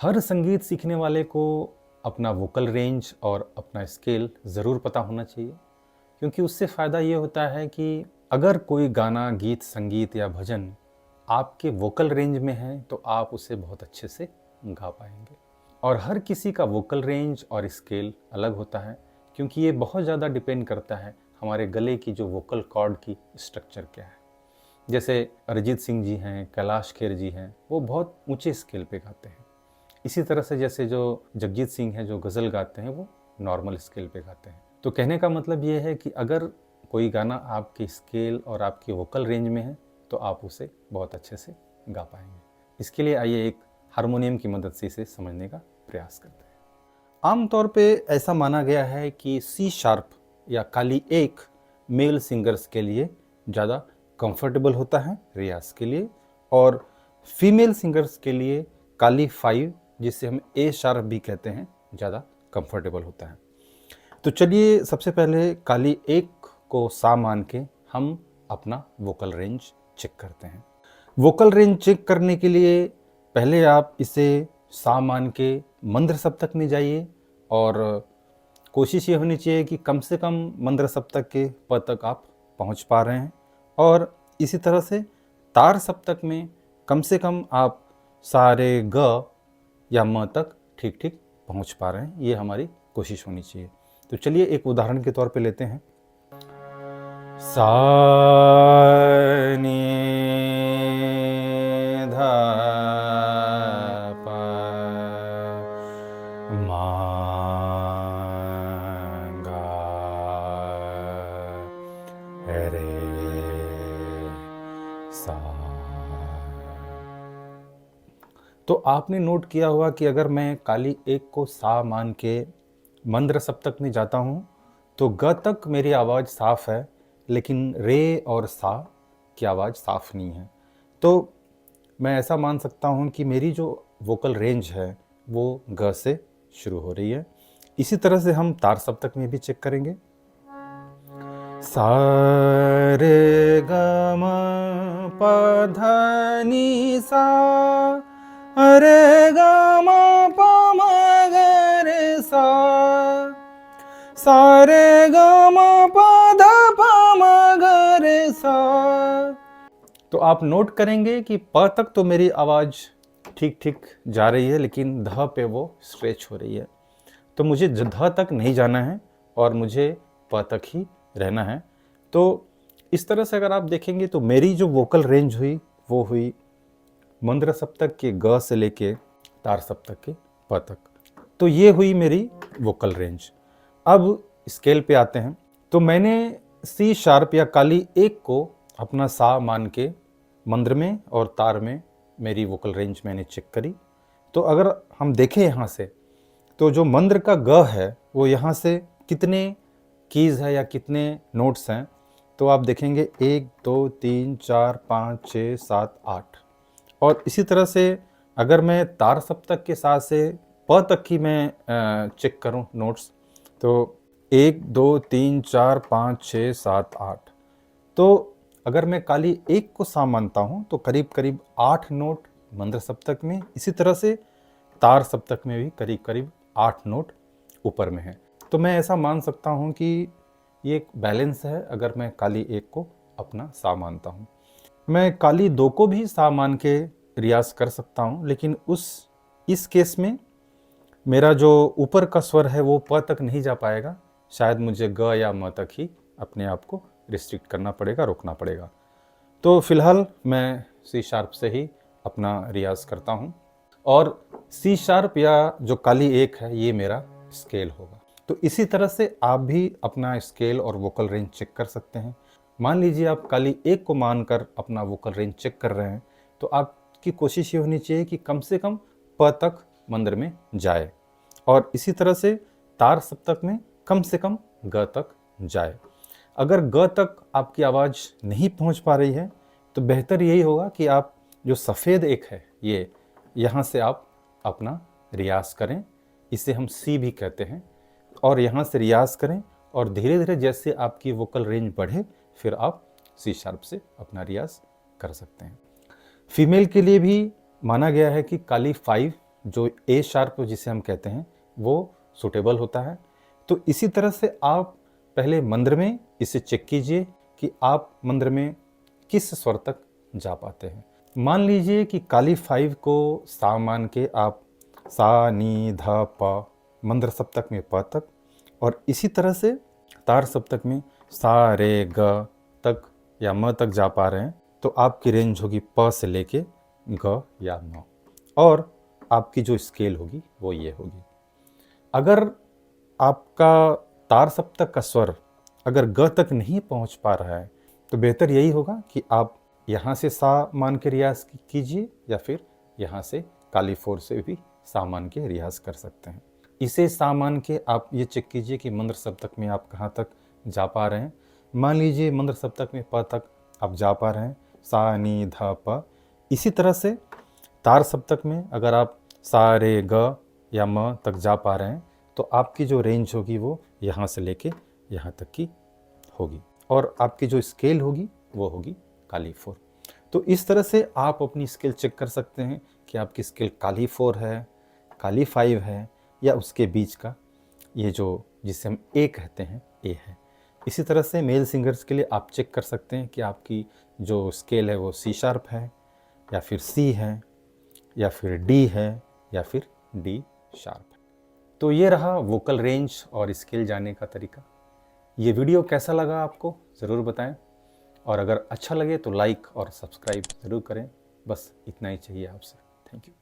हर संगीत सीखने वाले को अपना वोकल रेंज और अपना स्केल ज़रूर पता होना चाहिए, क्योंकि उससे फ़ायदा ये होता है कि अगर कोई गाना, गीत, संगीत या भजन आपके वोकल रेंज में है तो आप उसे बहुत अच्छे से गा पाएंगे। और हर किसी का वोकल रेंज और स्केल अलग होता है, क्योंकि ये बहुत ज़्यादा डिपेंड करता है हमारे गले की जो वोकल कॉर्ड की स्ट्रक्चर क्या है। जैसे अरिजीत सिंह जी हैं, कैलाश खेर जी हैं, वो बहुत ऊंचे स्केल पे गाते हैं। इसी तरह से जैसे जो जगजीत सिंह हैं जो गज़ल गाते हैं, वो नॉर्मल स्केल पे गाते हैं। तो कहने का मतलब ये है कि अगर कोई गाना आपके स्केल और आपके वोकल रेंज में है तो आप उसे बहुत अच्छे से गा पाएंगे। इसके लिए आइए एक हारमोनियम की मदद से इसे समझने का प्रयास करते हैं। आमतौर पे ऐसा माना गया है कि सी शार्प या काली एक मेल सिंगर्स के लिए ज़्यादा कंफर्टेबल होता है रियाज के लिए, और फीमेल सिंगर्स के लिए काली 5, जिसे हम ए शार्प भी कहते हैं, ज़्यादा कंफर्टेबल होता है। तो चलिए सबसे पहले काली एक को सा मान के हम अपना वोकल रेंज चेक करते हैं। वोकल रेंज चेक करने के लिए पहले आप इसे सा मान के मंद्र सप्तक में जाइए, और कोशिश ये होनी चाहिए कि कम से कम मंद्र सप्तक के पद तक आप पहुंच पा रहे हैं, और इसी तरह से तार सप्तक में कम से कम आप सा रे ग या म तक ठीक ठीक पहुंच पा रहे हैं। ये हमारी कोशिश होनी चाहिए। तो चलिए एक उदाहरण के तौर पे लेते हैं। सा नी धा पा मा गा रे सा। तो आपने नोट किया होगा कि अगर मैं काली एक को सा मान के मंद्र सप्तक में जाता हूँ तो ग तक मेरी आवाज़ साफ है, लेकिन रे और सा की आवाज़ साफ नहीं है। तो मैं ऐसा मान सकता हूँ कि मेरी जो वोकल रेंज है वो ग से शुरू हो रही है। इसी तरह से हम तार सप्तक में भी चेक करेंगे। सा रे ग म प ध नि सा, रे ग म प म ग रे सा, सा रे ग म प ध प म ग रे सा। तो आप नोट करेंगे कि प तक तो मेरी आवाज़ ठीक ठीक जा रही है, लेकिन ध पे वो स्ट्रेच हो रही है। तो मुझे ध तक नहीं जाना है और मुझे प तक ही रहना है। तो इस तरह से अगर आप देखेंगे तो मेरी जो वोकल रेंज हुई वो हुई मंद्र सप्तक के ग से लेके तार सप्तक के प तक। तो ये हुई मेरी वोकल रेंज। अब स्केल पे आते हैं। तो मैंने सी शार्प या काली एक को अपना सा मान के मंद्र में और तार में मेरी वोकल रेंज मैंने चेक करी। तो अगर हम देखें यहाँ से, तो जो मंद्र का ग है वो यहाँ से कितने कीज़ है या कितने नोट्स हैं, तो आप देखेंगे 1 2 3 4 5 6 7 8। और इसी तरह से अगर मैं तार सप्तक के साथ से प तक की मैं चेक करूं नोट्स, तो 1 2 3 4 5 6 7 8। तो अगर मैं काली एक को सा मानता हूं तो करीब करीब 8 नोट मंद्र सप्तक में, इसी तरह से तार सप्तक में भी करीब करीब 8 नोट ऊपर में है। तो मैं ऐसा मान सकता हूं कि ये एक बैलेंस है अगर मैं काली एक को अपना सा मानता हूं। मैं काली दो को भी सा मान के रियाज कर सकता हूं, लेकिन इस केस में मेरा जो ऊपर का स्वर है वो प तक नहीं जा पाएगा। शायद मुझे ग या म तक ही अपने आप को रिस्ट्रिक्ट करना पड़ेगा, रोकना पड़ेगा। तो फिलहाल मैं सी शार्प से ही अपना रियाज करता हूं, और सी शार्प या जो काली एक है ये मेरा स्केल होगा। तो इसी तरह से आप भी अपना स्केल और वोकल रेंज चेक कर सकते हैं। मान लीजिए आप काली एक को मानकर अपना वोकल रेंज चेक कर रहे हैं, तो आपकी कोशिश ये होनी चाहिए कि कम से कम प तक मंद्र में जाए, और इसी तरह से तार सप्तक में कम से कम ग तक जाए। अगर ग तक आपकी आवाज़ नहीं पहुंच पा रही है तो बेहतर यही होगा कि आप जो सफ़ेद एक है ये यहाँ से आप अपना रियाज करें। इसे हम सी भी कहते हैं, और यहाँ से रियाज करें, और धीरे धीरे जैसे आपकी वोकल रेंज बढ़े फिर आप सी शार्प से अपना रियाज कर सकते हैं। फीमेल के लिए भी माना गया है कि काली 5 जो ए शार्प जिसे हम कहते हैं वो सूटेबल होता है। तो इसी तरह से आप पहले मंद्र में इसे चेक कीजिए कि आप मंद्र में किस स्वर तक जा पाते हैं। मान लीजिए कि काली 5 को सा मान के आप सा नी ध प मंद्र सप्तक में प तक, और इसी तरह से तार सप्तक में सा रे ग तक या म तक जा पा रहे हैं, तो आपकी रेंज होगी प से लेके ग या म, और आपकी जो स्केल होगी वो ये होगी। अगर आपका तार सप्तक का स्वर अगर ग तक नहीं पहुंच पा रहा है तो बेहतर यही होगा कि आप यहाँ से सा मान के रियाज कीजिए, या फिर यहाँ से काली 4 से भी सा मान के रियाज कर सकते हैं। इसे सा मान के आप ये चेक कीजिए कि मंद्र सप्तक में आप कहाँ तक जा पा रहे हैं। मान लीजिए मंद्र सप्तक में प तक आप जा पा रहे हैं, सा नी ध प। इसी तरह से तार सप्तक में अगर आप सा रे ग या म तक जा पा रहे हैं तो आपकी जो रेंज होगी वो यहाँ से लेके यहाँ तक की होगी, और आपकी जो स्केल होगी वो होगी काली 4। तो इस तरह से आप अपनी स्केल चेक कर सकते हैं कि आपकी स्केल काली 4 है, काली 5 है, या उसके बीच का ये जो जिसे हम ए कहते हैं ए है। इसी तरह से मेल सिंगर्स के लिए आप चेक कर सकते हैं कि आपकी जो स्केल है वो सी शार्प है, या फिर सी है, या फिर डी है, या फिर डी शार्प है। तो ये रहा वोकल रेंज और स्केल जाने का तरीका। ये वीडियो कैसा लगा आपको ज़रूर बताएं, और अगर अच्छा लगे तो लाइक और सब्सक्राइब ज़रूर करें। बस इतना ही चाहिए आपसे। Thank you.